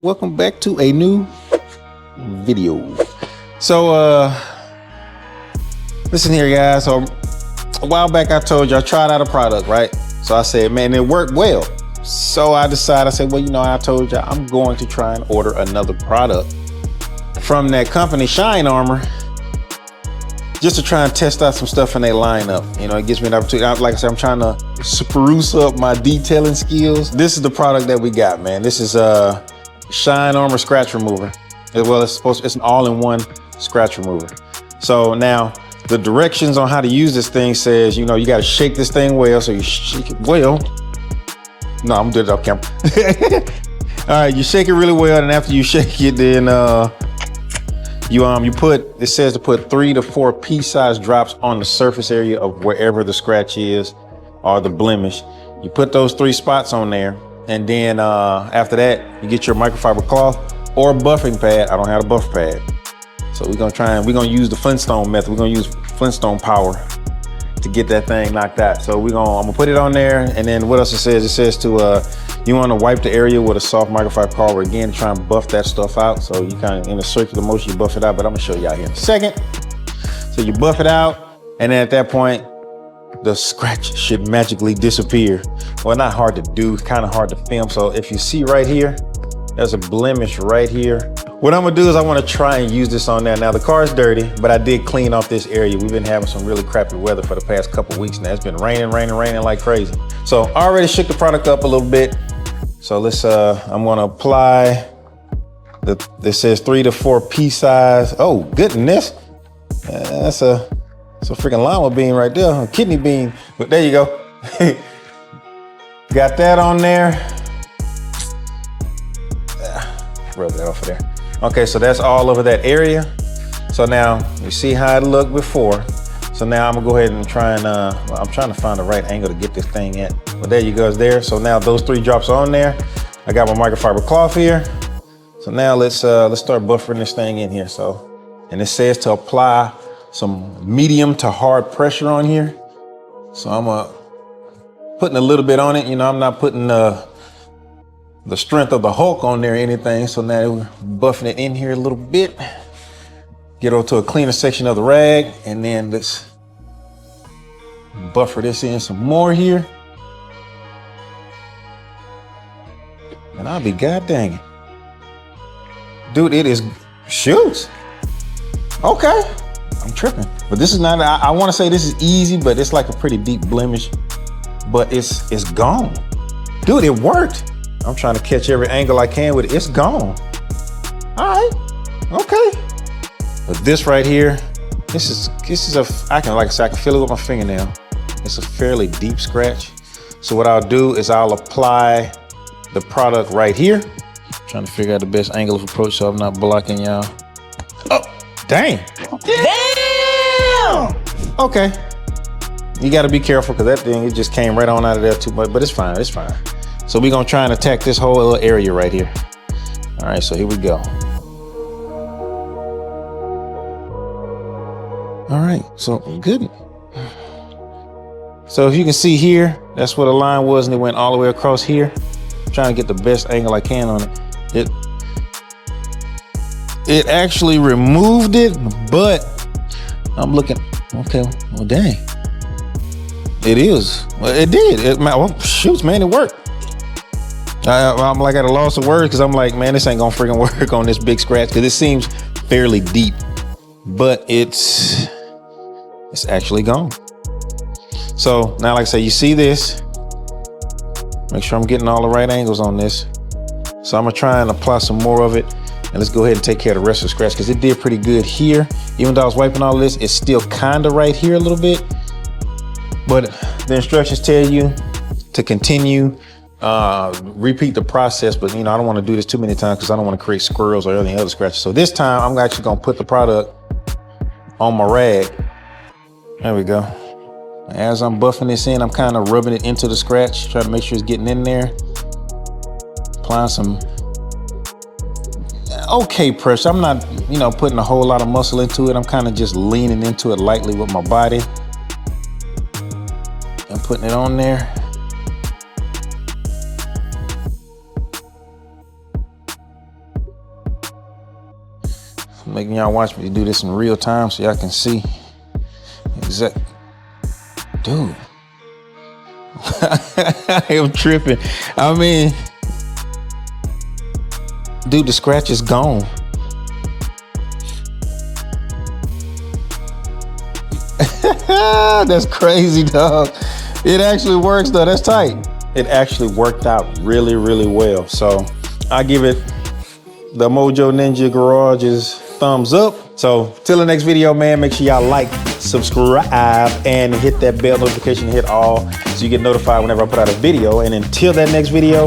Welcome back to a new video. So listen here guys, so a while back I told you I tried out a product, right? So I said, man, it worked well. So I decided, I said, well, you know, I told you I'm going to try and order another product from that company, Shine Armor, just to try and test out some stuff in their lineup. You know, it gives me an opportunity. Like I said, I'm trying to spruce up my detailing skills. This is the product that we got, man. This is Shine Armor scratch remover. Well, it's an all-in-one scratch remover. So now the directions on how to use this thing says, you know, you got to shake this thing well. So you shake it well. No, I'm doing it off camera. All right, you shake it really well, and after you shake it, then you put, it says to put 3 to 4 pea-sized drops on the surface area of wherever the scratch is or the blemish. You put those 3 spots on there, and then after that, you get your microfiber cloth or buffing pad. I don't have a buffer pad. So we're gonna use the Flintstone method. We're gonna use Flintstone power to get that thing knocked out. So I'm gonna put it on there, and then what else it says? It says to, you wanna wipe the area with a soft microfiber cloth again to try and buff that stuff out. So you kind of, in a circular motion, you buff it out, but I'm gonna show you out here in a second. So you buff it out, and then at that point, the scratch should magically disappear. Well, not hard to do, kind of hard to film. So if you see right here, there's a blemish right here. What I'm gonna do is I wanna try and use this on there. Now the car's dirty, but I did clean off this area. We've been having some really crappy weather for the past couple weeks now. It's been raining like crazy. So I already shook the product up a little bit. So let's, I'm gonna apply, this says 3 to 4 pea-size. Oh, goodness. That's a freaking lima bean right there, a kidney bean. But there you go. Got that on there. Rub that off of there. Okay, so that's all over that area. So now you see how it looked before. So now I'm gonna go ahead and try and, I'm trying to find the right angle to get this thing at. But there you go, it's there. So now those 3 drops are on there. I got my microfiber cloth here. So now let's start buffering this thing in here. So, and it says to apply some medium to hard pressure on here. So I'm putting a little bit on it. You know, I'm not putting the strength of the Hulk on there or anything. So now we're buffing it in here a little bit. Get over to a cleaner section of the rag, and then let's buffer this in some more here. And I'll be god dang it. Dude, it is, shoots. Okay, I'm tripping. But this is not, I wanna say this is easy, but it's like a pretty deep blemish, but it's gone. Dude, it worked. I'm trying to catch every angle I can with it. It's gone. All right, okay. But this right here, this is I can feel it with my fingernail. It's a fairly deep scratch. So what I'll do is I'll apply the product right here. Trying to figure out the best angle of approach so I'm not blocking y'all. Oh, dang. Damn! Okay. You gotta be careful because that thing, it just came right on out of there too much, but it's fine, it's fine. So we're gonna try and attack this whole little area right here. All right, so here we go. All right, so good. So if you can see here, that's where the line was, and it went all the way across here. I'm trying to get the best angle I can on it. It actually removed it, but I'm looking, okay, well dang. It is, well it did. Well, shoots, man, it worked. I'm like at a loss of words because I'm like, man, this ain't gonna freaking work on this big scratch because it seems fairly deep, but it's actually gone. So now, like I say, you see this, make sure I'm getting all the right angles on this. So I'm gonna try and apply some more of it, and let's go ahead and take care of the rest of the scratch because it did pretty good here. Even though I was wiping all this, it's still kind of right here a little bit, but the instructions tell you to continue, repeat the process, but you know, I don't want to do this too many times because I don't want to create squirrels or any other scratches. So this time I'm actually gonna put the product on my rag. There we go. As I'm buffing this in, I'm kind of rubbing it into the scratch, trying to make sure it's getting in there. Applying some okay pressure. I'm not, you know, putting a whole lot of muscle into it. I'm kind of just leaning into it lightly with my body. and putting it on there. I'm making y'all watch me do this in real time so y'all can see exact. Dude, I am tripping. I mean, dude, the scratch is gone. That's crazy, dog. It actually works though. That's tight. It actually worked out really, really well. So I give it the Mojo Ninja Garage's thumbs up. So till the next video, man, make sure y'all like, subscribe, and hit that bell notification, hit all, so you get notified whenever I put out a video. And until that next video,